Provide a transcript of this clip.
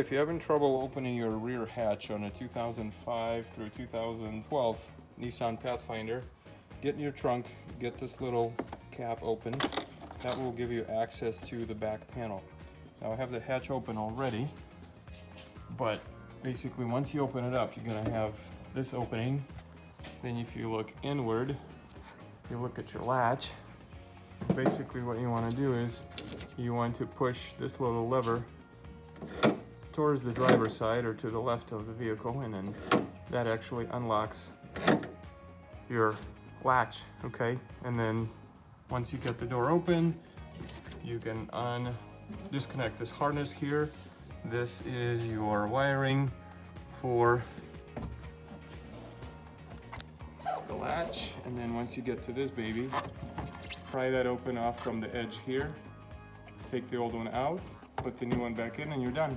if you're having trouble opening your rear hatch on a 2005 through 2012 Nissan Pathfinder, get in your trunk, get this little cap open. That will give you access to the back panel. Now I have the hatch open already, but basically once you open it up, you're gonna have this opening. Then if you look inward, you look at your latch. Basically what you want to do is you want to push this little lever towards the driver's side or to the left of the vehicle, and then that actually unlocks your latch, okay? And then once you get the door open, you can disconnect this harness here. This is your wiring for the latch, and then once you get to this baby, pry that open off from the edge here, take the old one out, put the new one back in, and you're done.